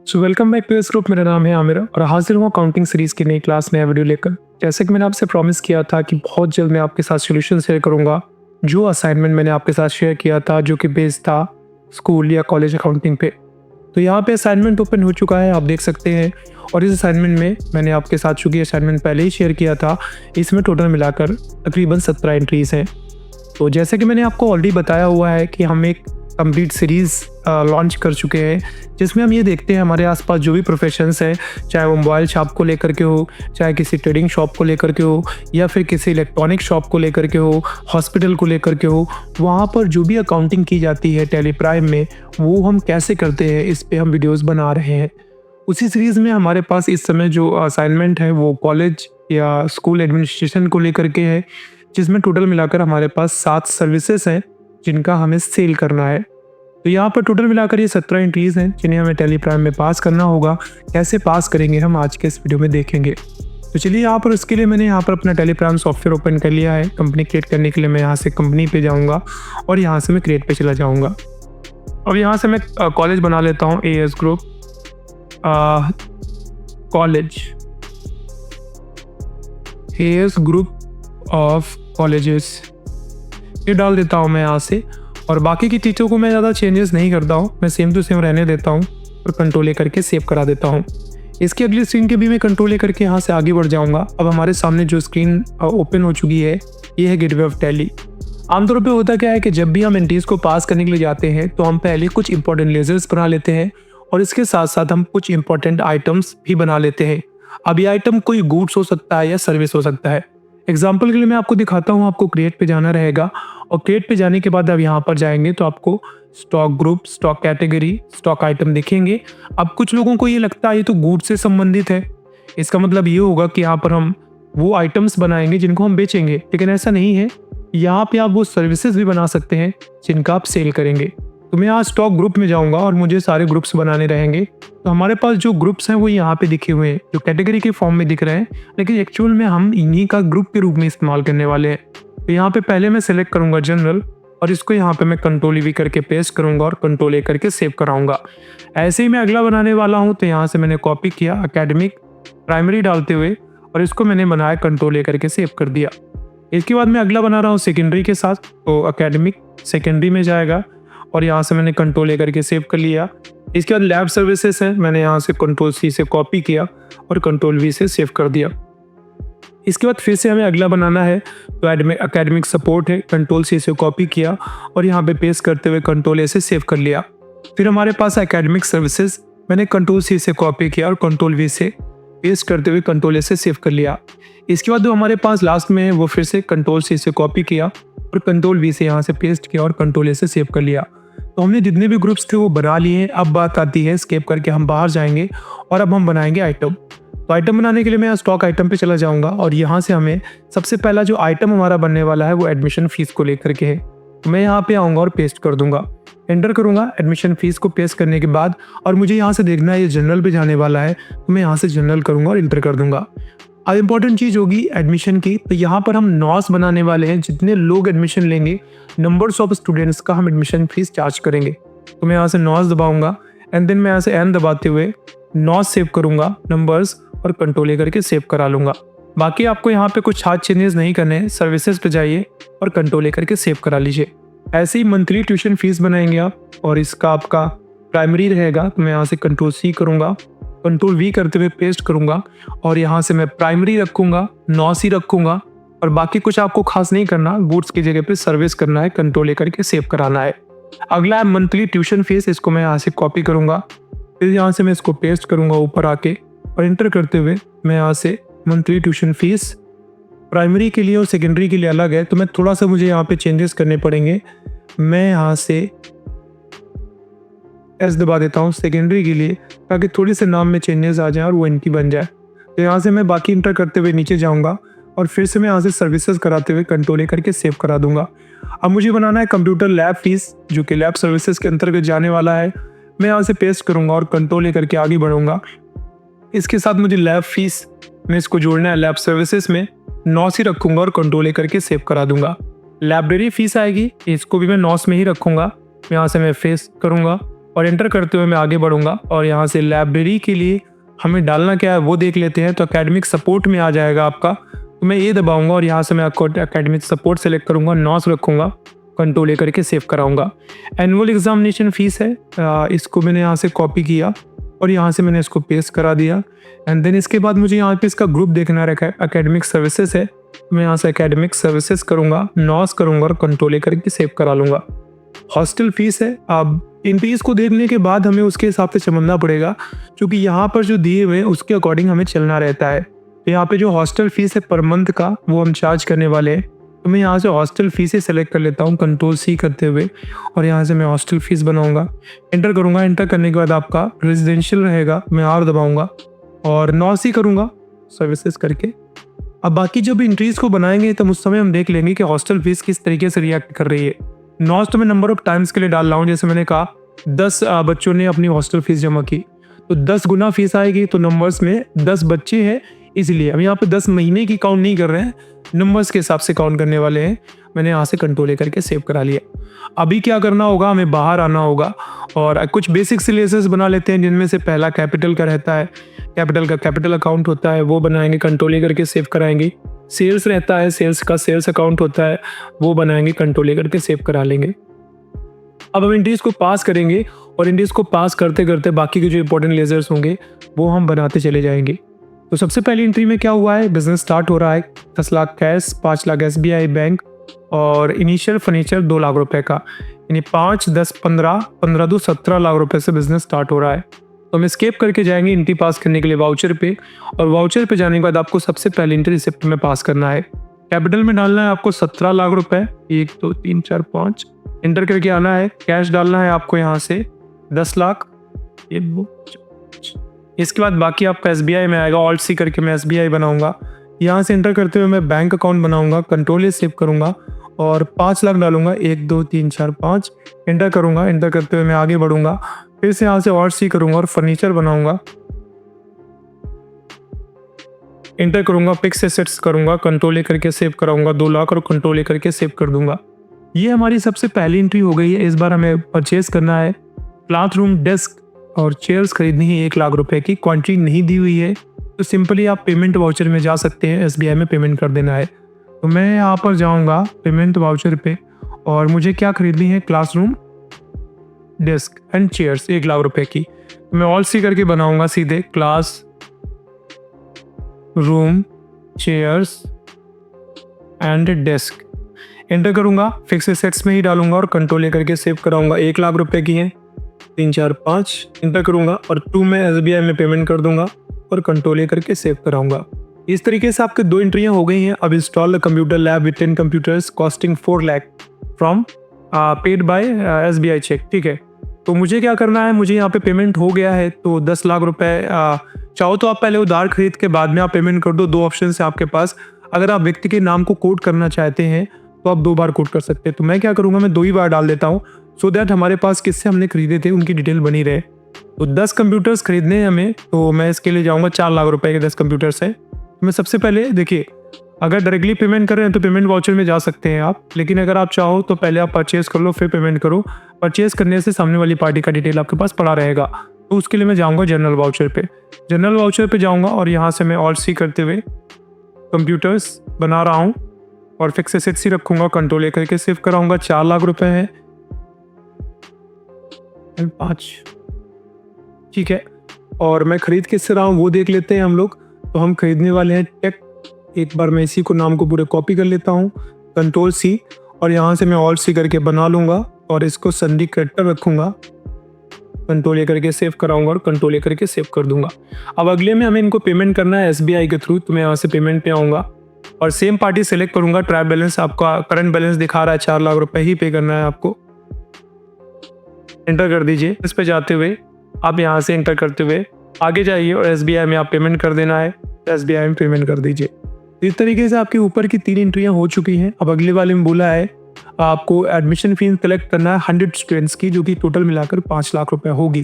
So welcome back to this group. मेरा नाम है आमिर और हाजिर हूँ अकाउंटिंग सीरीज की नई क्लास नया वीडियो लेकर। जैसे कि मैंने आपसे प्रॉमिस किया था कि बहुत जल्द मैं आपके साथ सॉल्यूशन शेयर करूँगा। जो असाइनमेंट मैंने आपके साथ शेयर किया था जो कि बेस्ड था स्कूल या कॉलेज अकाउंटिंग पे, तो यहाँ पे असाइनमेंट ओपन हो चुका है, आप देख सकते हैं। और इस असाइनमेंट में मैंने आपके साथ चूँकि असाइनमेंट पहले ही शेयर किया था, इसमें टोटल मिलाकर तकरीबन 17 एंट्रीज़ हैं। तो जैसे कि मैंने आपको ऑलरेडी बताया हुआ है कि हम एक कंप्लीट सीरीज़ लॉन्च कर चुके हैं, जिसमें हम ये देखते हैं हमारे आसपास जो भी प्रोफेशंस हैं, चाहे वो मोबाइल शॉप को लेकर के हो, चाहे किसी ट्रेडिंग शॉप को लेकर के हो, या फिर किसी इलेक्ट्रॉनिक शॉप को लेकर के हो, हॉस्पिटल को लेकर के हो, वहाँ पर जो भी अकाउंटिंग की जाती है टैली प्राइम में, वो हम कैसे करते हैं, इस पे हम वीडियोस बना रहे हैं। उसी सीरीज़ में हमारे पास इस समय जो असाइनमेंट है वो कॉलेज या स्कूल एडमिनिस्ट्रेशन को लेकर के है, जिसमें टोटल मिलाकर हमारे पास 7 सर्विसेज हैं जिनका हमें सेल करना है। तो यहाँ पर टोटल मिलाकर ये 17 एंट्रीज़ हैं जिन्हें हमें टैली प्राइम में पास करना होगा। कैसे पास करेंगे हम आज के इस वीडियो में देखेंगे। तो चलिए यहाँ पर उसके लिए मैंने यहाँ पर अपना टैली प्राइम सॉफ्टवेयर ओपन कर लिया है। कंपनी क्रिएट करने के लिए मैं यहाँ से कंपनी पे जाऊँगा और यहाँ से मैं क्रिएट पे चला जाऊँगा। अब यहाँ से मैं कॉलेज बना लेता हूँ, AS group college, AS group of colleges, ये डाल देता हूँ मैं यहाँ से। और बाकी की चीज़ों को मैं ज़्यादा चेंजेस नहीं करता हूँ, मैं सेम टू सेम रहने देता हूँ और कंट्रोल लेकर के सेव करा देता हूँ। इसकी अगली स्क्रीन के भी मैं कंट्रोल लेकर के यहाँ से आगे बढ़ जाऊँगा। अब हमारे सामने जो स्क्रीन ओपन हो चुकी है ये है गेटवे ऑफ टैली। आमतौर पे होता क्या है कि जब भी हम एंट्रीज़ को पास करने के लिए जाते हैं तो हम पहले कुछ इंपॉर्टेंट लेजर्स बना लेते हैं और इसके साथ साथ हम कुछ इंपॉर्टेंट आइटम्स भी बना लेते हैं। अब ये आइटम कोई गुड्स हो सकता है या सर्विस हो सकता है। एग्जाम्पल के लिए मैं आपको दिखाता हूँ, आपको क्रिएट पे जाना रहेगा और क्रिएट पे जाने के बाद अब यहाँ पर जाएंगे तो आपको stock group, stock category, stock item दिखेंगे। अब कुछ लोगों को ये लगता है ये तो गुड्स से संबंधित है, इसका मतलब ये होगा कि यहाँ पर हम वो आइटम्स बनाएंगे जिनको हम बेचेंगे, लेकिन ऐसा नहीं है। यहाँ पे आप वो सर्विसेज भी बना सकते हैं जिनका आप सेल करेंगे। तो मैं यहाँ स्टॉक ग्रुप में जाऊँगा और मुझे सारे ग्रुप्स बनाने रहेंगे। तो हमारे पास जो ग्रुप्स हैं वो यहाँ पे दिखे हुए हैं, जो कैटेगरी के फॉर्म में दिख रहे हैं, लेकिन एक्चुअल में हम इन्हीं का ग्रुप के रूप में इस्तेमाल करने वाले हैं। तो यहाँ पे पहले मैं सेलेक्ट करूँगा जनरल और इसको यहाँ पे मैं कंट्रोल V करके पेस्ट करूँगा और कंट्रोल A करके सेव कराऊँगा। ऐसे ही मैं अगला बनाने वाला हूँ, तो यहाँ से मैंने कॉपी किया अकेडमिक प्राइमरी डालते हुए और इसको मैंने बनाया कंट्रोल A करके सेव कर दिया। इसके बाद मैं अगला बना रहा हूँ सेकेंडरी के साथ, तो अकेडमिक सेकेंडरी में जाएगा और यहाँ से मैंने कंट्रोल A करके सेव कर लिया। इसके बाद लैब सर्विसेज है, मैंने यहाँ से कंट्रोल C से कॉपी किया और कंट्रोल V से सेव कर दिया। इसके बाद फिर से हमें अगला बनाना है, तो एकेडमिक सपोर्ट है, कंट्रोल C से कॉपी किया और यहाँ पे पेस्ट करते हुए कंट्रोल A से सेव कर लिया। फिर हमारे पास एकेडमिक सर्विसेज, मैंने कंट्रोल C से कॉपी किया और कंट्रोल V से पेस्ट करते हुए कंट्रोल A से सेव कर लिया। इसके बाद जो हमारे पास लास्ट में है वो फिर से कंट्रोल C से कॉपी किया और कंट्रोल V से यहाँ से पेस्ट किया और कंट्रोल A से सेव कर लिया। तो हमने जितने भी ग्रुप्स थे वो बना लिए हैं। अब बात आती है स्केप करके हम बाहर जाएंगे और अब हम बनाएंगे आइटम। तो आइटम बनाने के लिए मैं स्टॉक आइटम पे चला जाऊंगा और यहाँ से हमें सबसे पहला जो आइटम हमारा बनने वाला है वो एडमिशन फीस को लेकर के है। तो मैं यहाँ पे आऊँगा और पेस्ट कर दूंगा, एंटर करूँगा एडमिशन फीस को पेस्ट करने के बाद। और मुझे यहाँ से देखना है ये जनरल पे जाने वाला है, तो मैं यहाँ से जनरल करूँगा और इंटर कर दूंगा। अब इंपॉर्टेंट चीज़ होगी एडमिशन की, तो यहाँ पर हम नॉस बनाने वाले हैं, जितने लोग एडमिशन लेंगे नंबर्स ऑफ स्टूडेंट्स का हम एडमिशन फीस चार्ज करेंगे। तो मैं यहाँ से नॉस दबाऊंगा एंड देन मैं यहाँ से एन दबाते हुए नॉस सेव करूँगा नंबर्स और कंट्रोल A करके सेव करा लूँगा। बाकी आपको यहाँ पे कुछ खास चेंजेस नहीं करने हैं, सर्विसेज पे जाइए और कंट्रोल A करके सेव करा लीजिए। ऐसे ही मंथली ट्यूशन फीस बनाएंगे आप और इसका आपका प्राइमरी रहेगा, तो मैं यहाँ से कंट्रोल C करूँगा, कंट्रोल V करते हुए पेस्ट करूँगा और यहाँ से मैं प्राइमरी रखूँगा, नॉस ही रखूँगा और बाकी कुछ आपको खास नहीं करना, गुड्स की जगह पे सर्विस करना है, कंट्रोल A करके सेव कराना है। अगला है मंथली ट्यूशन फीस, इसको मैं यहाँ से कॉपी करूँगा, फिर यहाँ से मैं इसको पेस्ट करूँगा ऊपर आके और इंटर करते हुए मैं यहाँ से मंथली ट्यूशन फीस प्राइमरी के लिए और सेकेंडरी के लिए अलग है, तो मैं थोड़ा सा मुझे यहाँ पे चेंजेस करने पड़ेंगे। मैं यहाँ से एस दबा देता हूँ सेकेंडरी के लिए, ताकि थोड़ी से नाम में चेंजेस आ जाए और वो इनकी बन जाए। तो यहाँ से मैं बाकी इंटर करते हुए नीचे जाऊँगा और फिर से मैं यहाँ से सर्विसेज कराते हुए कंट्रोल A करके सेव करा दूंगा। अब मुझे बनाना है कंप्यूटर लैब फीस, जो कि लैब सर्विसेज के अंतर्गत जाने वाला है। मैं यहाँ से पेस्ट करूँगा और कंट्रोल A करके आगे बढ़ूँगा। इसके साथ मुझे लैब फीस में इसको जोड़ना है, लैब सर्विसेज में नॉस ही रखूँगा और कंट्रोल A करके सेव करा दूंगा। लाइब्रेरी फीस आएगी, इसको भी मैं नॉस में ही रखूँगा। यहाँ से मैं फेस करूँगा और एंटर करते हुए मैं आगे बढ़ूँगा और यहाँ से लाइब्रेरी के लिए हमें डालना क्या है वो देख लेते हैं। तो एकेडमिक सपोर्ट में आ जाएगा आपका, तो मैं ये दबाऊँगा और यहाँ से मैं आपको एकेडमिक सपोर्ट सेलेक्ट करूँगा, नॉस रखूँगा, कंट्रोल ए करके सेव कराऊँगा। एनुअल एग्जामिनेशन फ़ीस है, इसको मैंने यहाँ से कॉपी किया और यहाँ से मैंने इसको पेस्ट करा दिया। एंड देन इसके बाद मुझे यहाँ पे इसका ग्रुप देखना रखा है, एकेडमिक सर्विसेज है, मैं यहाँ से एकेडमिक सर्विसेज करूँगा, नॉस करूँगा और कंट्रोल ए करके सेव करा लूँगा। हॉस्टल फीस है, अब इन फीस को देखने के बाद हमें उसके हिसाब से समझना पड़ेगा, क्योंकि यहाँ पर जो दिए हुए हैं उसके अकॉर्डिंग हमें चलना रहता है। तो यहाँ पे जो हॉस्टल फीस है पर मंथ का वो हम चार्ज करने वाले हैं, तो मैं यहाँ से हॉस्टल फीस ही सेलेक्ट कर लेता हूँ कंट्रोल सी करते हुए और यहाँ से मैं हॉस्टल फीस बनाऊँगा, एंटर करूँगा। एंटर करने के बाद आपका रेजिडेंशियल रहेगा, मैं आर दबाऊँगा और नॉस ही करूँगा सर्विसेज करके। अब बाकी जब इंट्रीज को बनाएंगे तब उस समय हम देख लेंगे कि हॉस्टल फीस किस तरीके से रिएक्ट कर रही है। नॉस तो मैं नंबर ऑफ टाइम्स के लिए डाल रहा हूँ, जैसे मैंने कहा 10 बच्चों ने अपनी हॉस्टल फीस जमा की तो 10 गुना फीस आएगी, तो नंबर्स में 10 बच्चे हैं इसलिए हम यहाँ पे 10 महीने की काउंट नहीं कर रहे हैं, नंबर्स के हिसाब से काउंट करने वाले हैं। मैंने यहाँ से कंट्रोल ए करके सेव करा लिया। अभी क्या करना होगा, हमें बाहर आना होगा और कुछ बेसिक सिलेबस बना लेते हैं, जिनमें से पहला कैपिटल का रहता है, कैपिटल का कैपिटल अकाउंट होता है वो बनाएंगे, कंट्रोल ए करके सेव कराएंगे। सेल्स रहता है, सेल्स का सेल्स अकाउंट होता है वो बनाएंगे, कंट्रोल ए करके सेव करा लेंगे। अब हम इंट्रीज को पास करेंगे और इंट्रीज को पास करते करते बाकी के जो इंपॉर्टेंट लेजर्स होंगे वो हम बनाते चले जाएंगे। तो सबसे पहली एंट्री में क्या हुआ है, बिजनेस स्टार्ट हो रहा है, 10 lakh cash, 5 lakh SBI bank और इनिशियल फर्नीचर 2 लाख रुपए का, यानी 5, 10, 15, 15 2 17 लाख रुपए से बिजनेस स्टार्ट हो रहा है। तो हम एस्केप करके जाएंगे एंट्री पास करने के लिए वाउचर पे, और वाउचर पे जाने के बाद आपको सबसे पहले एंट्री रिसिप्ट में पास करना है। कैपिटल में डालना है आपको 17 लाख रुपए, 1 2 3 4 5, एंटर करके आना है। कैश डालना है आपको यहाँ से 10 लाख, 1 2 4। इसके बाद बाकी आपका SBI में आएगा, ऑल्ट सी करके मैं SBI बनाऊंगा। यहाँ से एंटर करते हुए मैं बैंक अकाउंट बनाऊंगा, कंट्रोल ए सेव करूंगा और 5 लाख डालूंगा, 1 2 3 4 5, एंटर करूंगा। एंटर करते हुए मैं आगे बढ़ूंगा, फिर से यहाँ से ऑल्ट सी करूंगा और फर्नीचर बनाऊंगा, एंटर करूंगा, फिक्स एसेट्स करूंगा, कंट्रोल ए करके सेव कराऊंगा 2 लाख और कंट्रोल ए करके सेव कर दूंगा। ये हमारी सबसे पहली एंट्री हो गई है। इस बार हमें परचेज करना है, क्लासरूम, डेस्क और चेयर्स खरीदनी है 1 लाख रुपए की, क्वांटिटी नहीं दी हुई है तो सिंपली आप पेमेंट वाउचर में जा सकते हैं, SBI में पेमेंट कर देना है। तो मैं यहाँ पर जाऊँगा पेमेंट वाउचर पे और मुझे क्या खरीदनी है, classroom, desk and chairs 1 lakh रुपए की। तो मैं ऑल सी करके बनाऊँगा सीधे, class room, chairs and desk, enter करूँगा, फिक्स एसेट्स में ही डालूंगा और कंट्रोल ए करके सेव कराऊंगा। 1 लाख रुपए की है, 3 4 5, एंटर करूंगा और 2 में SBI में पेमेंट कर दूंगा और कंट्रोल ए करके सेव कराऊंगा। इस तरीके से आपके 2 एंट्रियां हो गई हैं। अब install the computer lab with 10 computers costing 4 lakh from paid by SBI cheque. ठीक है, तो मुझे क्या करना है, मुझे यहाँ पे पेमेंट हो गया है तो 10 लाख रुपए, चाहो तो आप पहले उधार खरीद के बाद में आप पेमेंट कर दो। 2 ऑप्शन है आपके पास, अगर आप व्यक्ति के नाम को कोड करना चाहते हैं तो आप 2 बार कोड कर सकते हैं। तो मैं क्या करूँगा, मैं 2 ही बार डाल देता हूँ, सो दैट हमारे पास किससे हमने खरीदे थे उनकी डिटेल बनी रहे। तो 10 कंप्यूटर्स खरीदने हैं हमें, तो मैं इसके लिए जाऊँगा 4 लाख रुपए के 10 कंप्यूटर्स है। तो मैं सबसे पहले देखिए, अगर डायरेक्टली पेमेंट कर रहे हैं तो पेमेंट वाउचर में जा सकते हैं आप, लेकिन अगर आप चाहो तो पहले आप परचेज कर लो फिर पेमेंट करो। परचेज करने से सामने वाली पार्टी का डिटेल आपके पास पड़ा रहेगा। तो उसके लिए मैं जाऊँगा जनरल वाउचर पे, जनरल वाउचर पे जाऊँगा और यहाँ से मैं ऑल्ट सी करते हुए कंप्यूटर्स बना रहा हूँ और फिक्स एसेट्स ही रखूँगा, कंट्रोल ए करके सेव कराऊँगा। 4 लाख रुपए है 5, ठीक है। और मैं खरीद किससे रहा हूँ वो देख लेते हैं हम लोग। तो हम खरीदने वाले हैं टेक। एक बार मैं इसी को नाम को पूरे कॉपी कर लेता हूँ, कंट्रोल सी, और यहाँ से मैं ऑल्ट सी करके बना लूँगा और इसको संडी क्रेडिटर रखूँगा, कंट्रोल ए करके सेव कराऊंगा और कंट्रोल ए करके सेव कर दूंगा। अब अगले में हमें इनको पेमेंट करना है SBI के थ्रू, तो मैं यहाँ से पेमेंट पे आऊँगा और सेम पार्टी सेलेक्ट करूँगा। ट्रायल बैलेंस आपका करंट बैलेंस दिखा रहा है, 4 लाख रुपए ही पे करना है आपको, एंटर कर दीजिए। इस पे जाते हुए आप यहाँ से एंटर करते हुए आगे जाइए और SBI में आप पेमेंट कर देना है, SBI में पेमेंट कर दीजिए। इस तरीके से आपके ऊपर की 3 एंट्रियाँ हो चुकी हैं। अब अगले वाले में बोला है आपको एडमिशन फीस कलेक्ट करना है 100 स्टूडेंट्स की, जो कि टोटल मिलाकर 5 लाख रुपए होगी।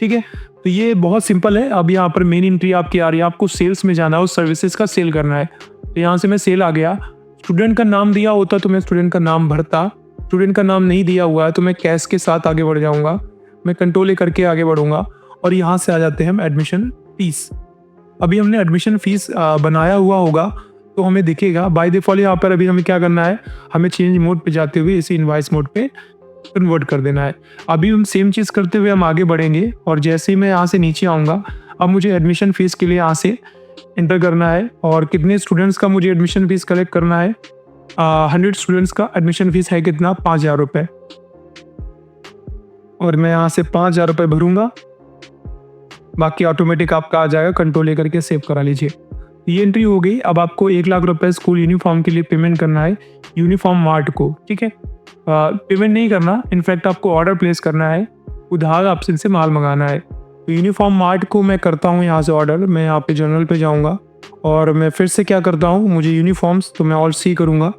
ठीक है, तो ये बहुत सिंपल है। अब यहाँ पर मेन एंट्री आपकी आ रही है, आपको सेल्स में जाना है, उस सर्विसेज का सेल करना है। तो यहाँ से मैं सेल आ गया। स्टूडेंट का नाम दिया होता तो मैं स्टूडेंट का नाम भरता, स्टूडेंट का नाम नहीं दिया हुआ है तो मैं कैश के साथ आगे बढ़ जाऊँगा। मैं कंट्रोल ए करके आगे बढ़ूंगा और यहाँ से आ जाते हैं हम एडमिशन फीस। अभी हमने एडमिशन फीस बनाया हुआ होगा तो हमें दिखेगा बाय डिफॉल्ट। यहाँ पर अभी हमें क्या करना है, हमें चेंज मोड पे जाते हुए इसे इनवॉइस मोड पे कन्वर्ट कर देना है। अभी हम सेम चीज़ करते हुए हम आगे बढ़ेंगे और जैसे ही मैं यहाँ से नीचे आऊँगा, अब मुझे एडमिशन फ़ीस के लिए यहाँ से एंटर करना है और कितने स्टूडेंट्स का मुझे एडमिशन फ़ीस कलेक्ट करना है। 100 स्टूडेंट्स का एडमिशन फ़ीस है कितना, 5,000 रुपये, और मैं यहाँ से 5,000 रुपये भरूँगा। बाकी ऑटोमेटिक आपका आ जाएगा, कंट्रोल लेकर के सेव करा लीजिए। ये एंट्री हो गई। अब आपको 1 लाख रुपए स्कूल यूनिफॉर्म के लिए पेमेंट करना है यूनिफॉर्म मार्ट को, ठीक है। पेमेंट नहीं करना, इनफैक्ट आपको ऑर्डर प्लेस करना है, उधार आपसे से माल मंगाना है। तो यूनिफॉर्म मार्ट को मैं करता हूँ यहाँ से ऑर्डर। मैं यहाँ पे जर्नल पे जाऊँगा और मैं फिर से क्या करता हूँ, मुझे यूनिफॉर्म्स, तो मैं ऑल सी करूँगा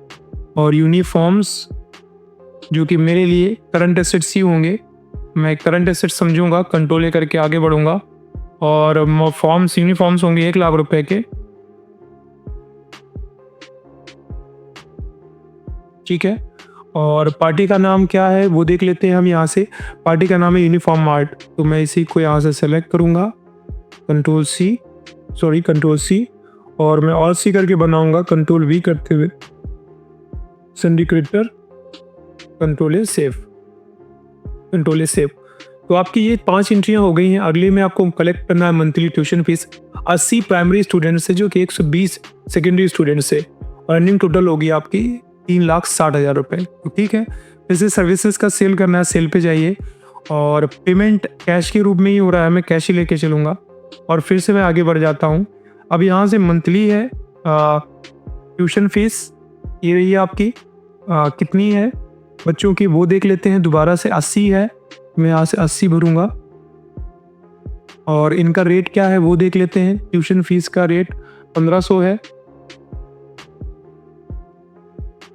और यूनिफॉर्म्स जो कि मेरे लिए करंट एसेट्स ही होंगे, मैं करंट एसेट समझूंगा, कंट्रोल करके आगे बढ़ूंगा और फॉर्म्स यूनिफॉर्म्स होंगे 1 लाख रुपए के, ठीक है। और पार्टी का नाम क्या है वो देख लेते हैं हम यहाँ से। पार्टी का नाम है यूनिफॉर्म मार्ट, तो मैं इसी को यहाँ से सेलेक्ट करूँगा, कंट्रोल सी, और मैं ऑल सी करके बनाऊंगा, कंट्रोल वी करते हुए, संडी क्रिएटर, कंट्रोल ए सेव। तो आपकी ये 5 एंट्रियाँ हो गई हैं। अगले में आपको कलेक्ट करना है monthly tuition fees 80 primary student से, जो कि 120 सेकेंडरी स्टूडेंट से। अर्निंग टोटल होगी आपकी 3,60,000 रुपये, ठीक है। जैसे सर्विसेज का सेल करना है, सेल पे जाइए और पेमेंट कैश के रूप में ही हो रहा है, मैं कैश ही लेके चलूँगा और फिर से मैं आगे बढ़ जाता हूँ। अब यहाँ से मंथली है ट्यूशन फीस, ये रही है आपकी, कितनी है बच्चों की वो देख लेते हैं। दोबारा से 80 है, मैं यहाँ से 80 भरूँगा और इनका रेट क्या है वो देख लेते हैं। ट्यूशन फीस का रेट 1500 है।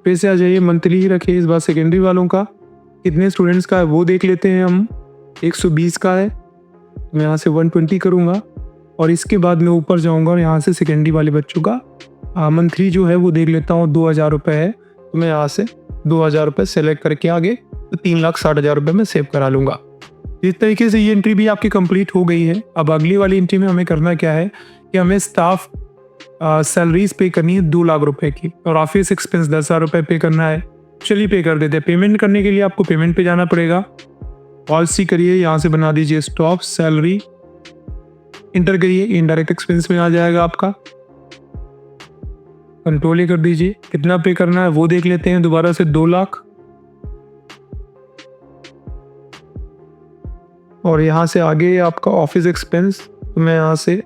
फिर से आ जाइए, मंथली ही रखिए इस बार। सेकेंडरी वालों का कितने स्टूडेंट्स का है वो देख लेते हैं हम, 120 का है, मैं यहाँ से 120 करूँगा और इसके बाद मैं ऊपर जाऊँगा और यहाँ से सेकेंडरी वाले बच्चों का मंथली जो है वो देख लेता हूँ, 2,000 रुपये है, तो मैं यहाँ से 2,000 रुपये सेलेक्ट करके आगे तो 3,60,000 रुपये में सेव करा लूँगा। इस तरीके से ये एंट्री भी आपकी कंप्लीट हो गई है। अब अगली वाली एंट्री में हमें करना क्या है कि हमें स्टाफ सैलरीज पे करनी है 2 लाख रुपए की और ऑफिस एक्सपेंस 10,000 रुपये पे करना है। चलिए पे कर देते हैं। पेमेंट करने के लिए आपको पेमेंट पे जाना पड़ेगा, पॉलिसी करिए, यहाँ से बना दीजिए स्टॉप सैलरी, इंटर करिए, इनडायरेक्ट एक्सपेंस में आ जाएगा आपका, कंट्रोल ही कर दीजिए। कितना पे करना है वो देख लेते हैं, दोबारा से 2 लाख, और यहाँ से आगे आपका ऑफिस एक्सपेंस, तो मैं यहाँ से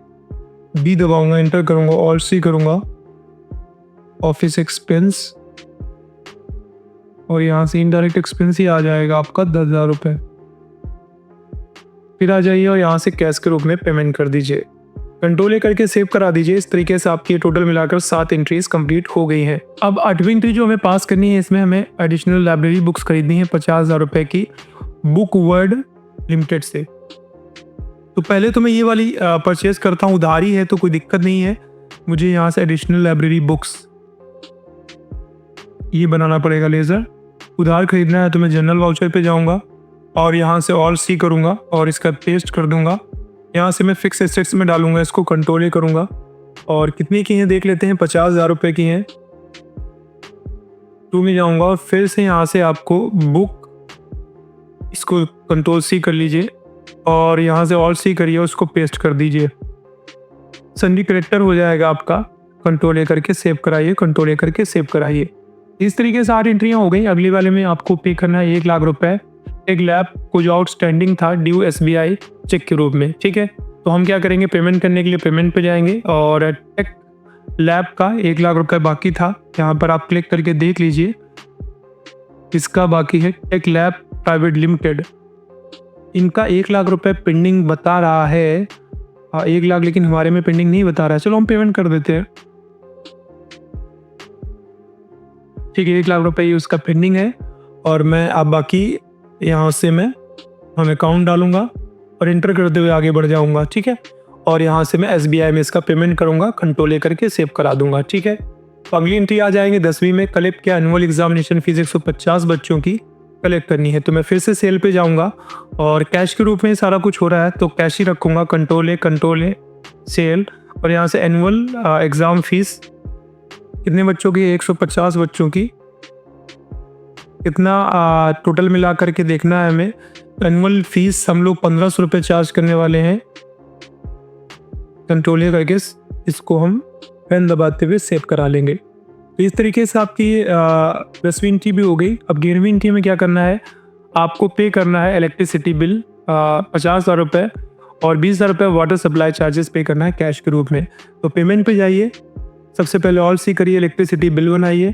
बी दबाऊंगा, इंटर करूंगा, ऑल सी करूंगा, ऑफिस एक्सपेंस, और यहाँ से इनडायरेक्ट एक्सपेंस ही आ जाएगा आपका 10,000 रुपये। फिर आ जाइए और यहाँ से कैश के रूप में पेमेंट कर दीजिए, कंट्रोल करके सेव करा दीजिए। इस तरीके से आपकी टोटल मिलाकर 7 एंट्रीज कंप्लीट हो गई हैं। अब 8वीं एंट्री जो हमें पास करनी है, इसमें हमें एडिशनल लाइब्रेरी बुक्स खरीदनी है 50,000 रुपये की बुक वर्ल्ड लिमिटेड से। तो पहले तो मैं ये वाली परचेज करता हूँ, उधारी है तो कोई दिक्कत नहीं है। मुझे यहाँ से एडिशनल लाइब्रेरी बुक्स ये बनाना पड़ेगा, लेज़र। उधार खरीदना है तो मैं जनरल वाउचर पे जाऊँगा और यहाँ से ऑल सी करूँगा और इसका पेस्ट कर दूँगा। यहाँ से मैं फिक्स एसेट्स में डालूँगा, इसको कंट्रोल ही करूँगा। और कितनी की हैं देख लेते हैं, 50,000 रुपये की हैं। तो मैं जाऊँगा और फिर से यहाँ से आपको बुक, इसको कंट्रोल सी कर लीजिए और यहाँ से ऑल सी करिए, उसको पेस्ट कर दीजिए, संडी करेक्टर हो जाएगा आपका। कंट्रोल ए करके सेव कराइए, कंट्रोल ए करके सेव कराइए। इस तरीके से 8 एंट्रियाँ हो गई। अगली वाले में आपको पे करना है 1 लाख रुपए। एक लैब को जो आउटस्टैंडिंग था ड्यू SBI चेक के रूप में, ठीक है। तो हम क्या करेंगे, पेमेंट करने के लिए पेमेंट पे जाएंगे और टेक लैब का 1 लाख रुपए बाकी था, यहाँ पर आप क्लिक करके देख लीजिए, इसका बाकी है टेक लैब प्राइवेट लिमिटेड। इनका 1 लाख रुपए पेंडिंग बता रहा है, 1 लाख, लेकिन हमारे में पेंडिंग नहीं बता रहा है। चलो हम पेमेंट कर देते हैं, ठीक है। 1 लाख रुपए ही उसका पेंडिंग है और मैं अब बाकी यहाँ से मैं हम अकाउंट डालूंगा और इंटर करते हुए आगे बढ़ जाऊंगा, ठीक है। और यहाँ से मैं SBI में इसका पेमेंट करूंगा, कंट्रोल करके सेव करा दूंगा, ठीक है। तो अगली एंट्री आ जाएंगे 10वीं में। कलेक्ट किया एनुअल एग्जामिनेशन फीस 150 बच्चों की कलेक्ट करनी है। तो मैं फिर से सेल पे जाऊंगा और कैश के रूप में सारा कुछ हो रहा है तो कैश ही रखूंगा। कंट्रोल ए सेल, और यहाँ से एनुअल एग्ज़ाम फीस कितने बच्चों की, 150 बच्चों की, कितना टोटल मिला करके देखना है हमें। एनुअल फीस हम लोग 1500 रुपये चार्ज करने वाले हैं। कंट्रोल ए करके इसको हम पेन दबाते हुए सेव करा लेंगे। तो इस तरीके से आपकी 10वीं एंट्री भी हो गई। अब 11वीं एंट्री में क्या करना है, आपको पे करना है इलेक्ट्रिसिटी बिल 50,000 रुपये और 20,000 रुपये वाटर सप्लाई चार्जेस पे करना है कैश के रूप में। तो पेमेंट पे जाइए, सबसे पहले ऑल सी करिए, इलेक्ट्रिसिटी बिल बनाइए,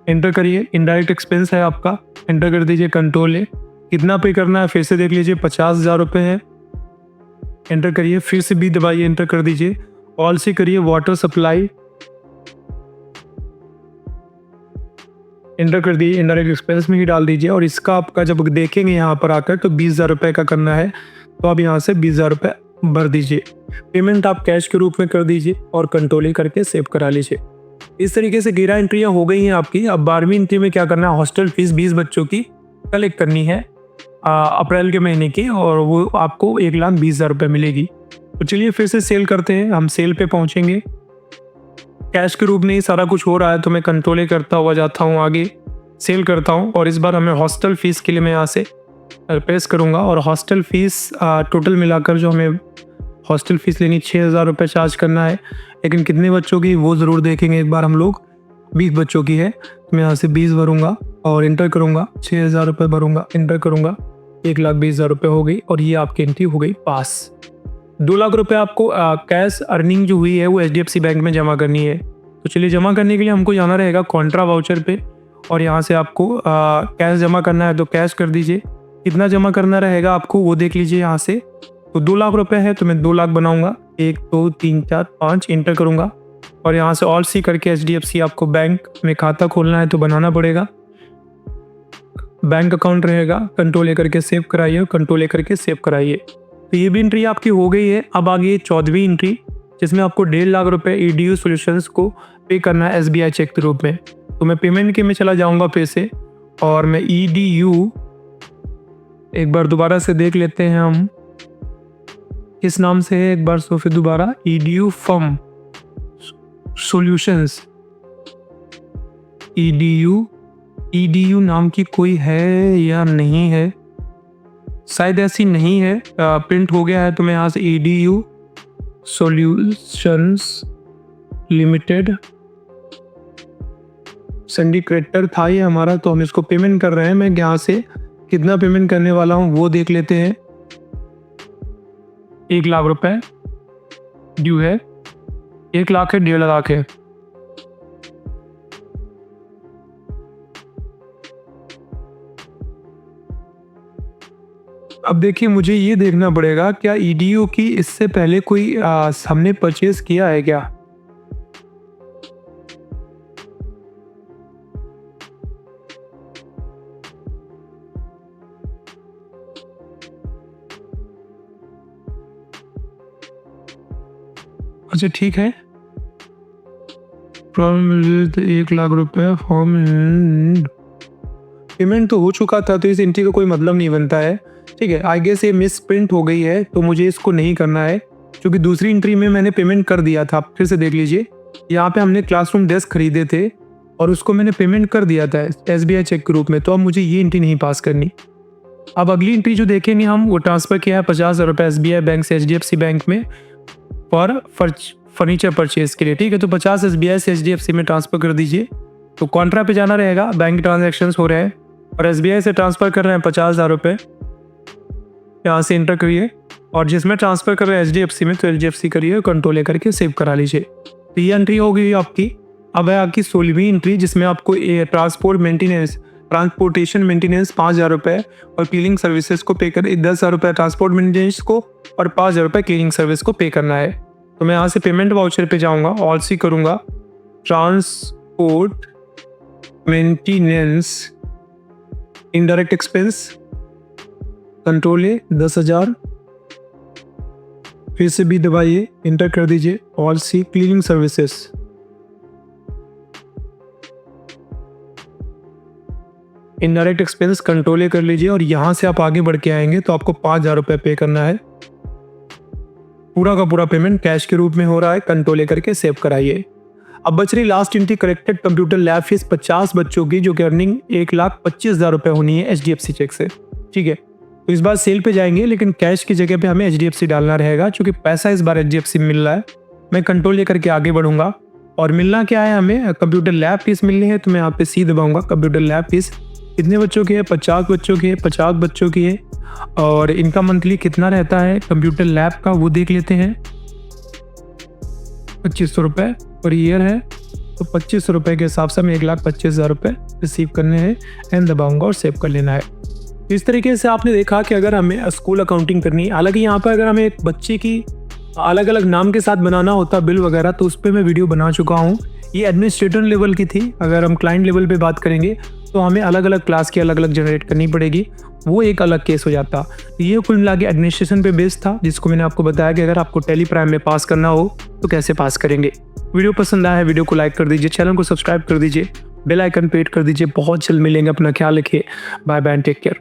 एंटर करिए। इनडायरेक्ट एक्सपेंस है आपका, एंटर कर दीजिए। कंट्रोल ए, कितना पे करना है फिर से देख लीजिए, 50,000 रुपये है, एंटर करिए। फिर से बी दबाइए, एंटर कर दीजिए। ऑल सी करिए, वाटर सप्लाई, एंटर कर दिए। इनडायरेक्ट एक्सपेंस में ही डाल दीजिए और इसका आपका जब देखेंगे यहाँ पर आकर तो 20,000 रुपये का करना है। तो आप यहाँ से 20,000 रुपये भर दीजिए। पेमेंट आप कैश के रूप में कर दीजिए और कंट्रोल ही करके सेव करा लीजिए। इस तरीके से 11 एंट्रियाँ हो गई हैं आपकी। अब 12वीं एंट्री में क्या करना है, हॉस्टल फीस 20 बच्चों की कलेक्ट करनी है अप्रैल के महीने की, और वो आपको 1,20,000 रुपये मिलेगी। तो चलिए फिर से सेल करते हैं। हम सेल पे पहुंचेंगे, कैश के रूप में ही सारा कुछ हो रहा है तो मैं कंट्रोल करता हुआ जाता हूँ आगे, सेल करता हूँ। और इस बार हमें हॉस्टल फीस के लिए मैं यहाँ से प्रेस करूँगा और हॉस्टल फीस टोटल मिलाकर जो हमें हॉस्टल फीस लेनी 6,000 रुपये चार्ज करना है। लेकिन कितने बच्चों की वो ज़रूर देखेंगे एक बार हम लोग। 20 बच्चों की है तो मैं यहाँ से 20 भरूँगा और इंटर करूँगा। 6,000 रुपये भरूँगा, इंटर करूँगा। 1,20,000 रुपये हो गई और ये आपकी एंट्री हो गई पास। 2 लाख रुपये आपको कैश अर्निंग जो हुई है वो HDFC बैंक में जमा करनी है। तो चलिए जमा करने के लिए हमको जाना रहेगा कॉन्ट्रा वाउचर पे और यहाँ से आपको कैश जमा करना है तो कैश कर दीजिए। कितना जमा करना रहेगा आपको वो देख लीजिए यहाँ से। तो 2 लाख रुपए है तो मैं 2 लाख बनाऊंगा। 1 2 3 4 5 इंटर करूंगा और यहाँ से ऑल सी करके HDFC आपको बैंक में खाता खोलना है तो बनाना पड़ेगा। बैंक अकाउंट रहेगा, कंट्रोल ए करके सेव कराइए, कंट्रोल ए करके सेव कराइए। तो ये भी एंट्री आपकी हो गई है। अब आ गई 14वीं एंट्री जिसमें आपको 1.5 लाख रुपए EDU सॉल्यूशंस को पे करना है SBI चेक के रूप में। तो मैं पेमेंट के में चला जाऊंगा पे से और मैं EDU एक बार दोबारा से देख लेते हैं हम किस नाम से है, एक बार सो फिर दोबारा EDU फर्म सॉल्यूशंस। EDU नाम की कोई है या नहीं है, शायद ऐसी नहीं है, प्रिंट हो गया है। तो मैं यहाँ से EDU सॉल्यूशंस लिमिटेड सिंडिकेटर था ये हमारा, तो हम इसको पेमेंट कर रहे हैं। मैं यहाँ से कितना पेमेंट करने वाला हूँ वो देख लेते हैं। 1 लाख रुपए ड्यू है, 1 लाख है, 1.5 लाख है। अब देखिए मुझे ये देखना पड़ेगा क्या EDU की इससे पहले कोई हमने परचेज किया है क्या। अच्छा ठीक है, प्रॉब्लम 1 लाख रुपए फॉर्म पेमेंट तो हो चुका था तो इस एंट्री का कोई मतलब नहीं बनता है। ठीक है, आई गेस ये मिस प्रिंट हो गई है तो मुझे इसको नहीं करना है क्योंकि दूसरी एंट्री में मैंने पेमेंट कर दिया था। आप फिर से देख लीजिए, यहाँ पे हमने क्लासरूम डेस्क खरीदे थे और उसको मैंने पेमेंट कर दिया था SBI चेक के रूप में। तो अब मुझे ये एंट्री नहीं पास करनी। अब अगली एंट्री जो देखेंगे हम वो ट्रांसफ़र किया है 50,000 रुपये SBI बैंक से HDFC बैंक में फॉर फर्नीचर परचेज के लिए। ठीक है, तो 50 SBI से HDFC में ट्रांसफ़र कर दीजिए। तो कॉन्ट्रा पे जाना रहेगा, बैंक ट्रांजैक्शंस हो रहे हैं और SBI से ट्रांसफ़र कर रहे हैं 50,000 रुपये। यहाँ से इंटर करिए और जिसमें ट्रांसफ़र कर रहे हैं HDFC में तो HDFC करिए, कंट्रोल ए करके सेव करा लीजिए। तो ये एंट्री हो गई आपकी। अब है आपकी 16वीं एंट्री जिसमें आपको ट्रांसपोर्टेशन मेंटेनेंस 5,000 रुपये और क्लीनिंग सर्विसेज को पे कर 10,000 रुपये ट्रांसपोर्ट मेंटेनेंस को और 5,000 रुपये क्लीनिंग सर्विस को पे करना है। तो मैं यहाँ से पेमेंट वाउचर पे जाऊँगा, ऑल सी करूँगा, transport maintenance indirect expense, control A 10,000, फिर से भी दबाइए, इंटर कर दीजिए, alt C cleaning services. Indirect expense control कर लीजिए और यहाँ से आप आगे बढ़ के आएंगे तो आपको 5,000 रुपये पे करना है। पूरा का पूरा पेमेंट कैश के रूप में हो रहा है, कंट्रोल करके सेव कराइए। अब बच रही last entry corrected computer lab fees 50 बच्चों की, जो कि अर्निंग 1,25,000 रुपये होनी है HDFC चेक से। ठीक है, तो इस बार सेल पे जाएंगे लेकिन कैश की जगह पे हमें HDFC डालना रहेगा, क्योंकि पैसा इस बार HDFC मिल रहा है। मैं कंट्रोल लेकर के आगे बढ़ूंगा और मिलना क्या है, हमें कंप्यूटर लैब फीस मिलनी है। तो मैं यहाँ पे सी दबाऊंगा। कंप्यूटर लैब फीस कितने बच्चों की है? 50 बच्चों की है। 50 बच्चों की है और इनका मंथली कितना रहता है कंप्यूटर लैब का, वो देख लेते हैं। 2500 रुपये पर ईयर है, तो 2500 रुपये के हिसाब से हमें 1,25,000 रुपये रिसीव करने हैं। एंड दबाऊंगा और सेव कर लेना है। इस तरीके से आपने देखा कि अगर हमें स्कूल अकाउंटिंग करनी है, हालांकि यहाँ पर अगर हमें एक बच्चे की अलग अलग नाम के साथ बनाना होता बिल वगैरह, तो उस पर मैं वीडियो बना चुका हूँ। ये एडमिनिस्ट्रेटर लेवल की थी। अगर हम क्लाइंट लेवल पे बात करेंगे तो हमें अलग अलग क्लास की अलग अलग जनरेट करनी पड़ेगी, वो एक अलग केस हो जाता। ये कुल मिला के एडमिनिस्ट्रेशन पे बेस्ड था, जिसको मैंने आपको बताया कि अगर आपको टेली प्राइम में पास करना हो तो कैसे पास करेंगे। वीडियो पसंद आया है, वीडियो को लाइक कर दीजिए, चैनल को सब्सक्राइब कर दीजिए, बेल आइकन पे हिट कर दीजिए। बहुत जल्द मिलेंगे, अपना ख्याल रखिए। Bye bye, take care.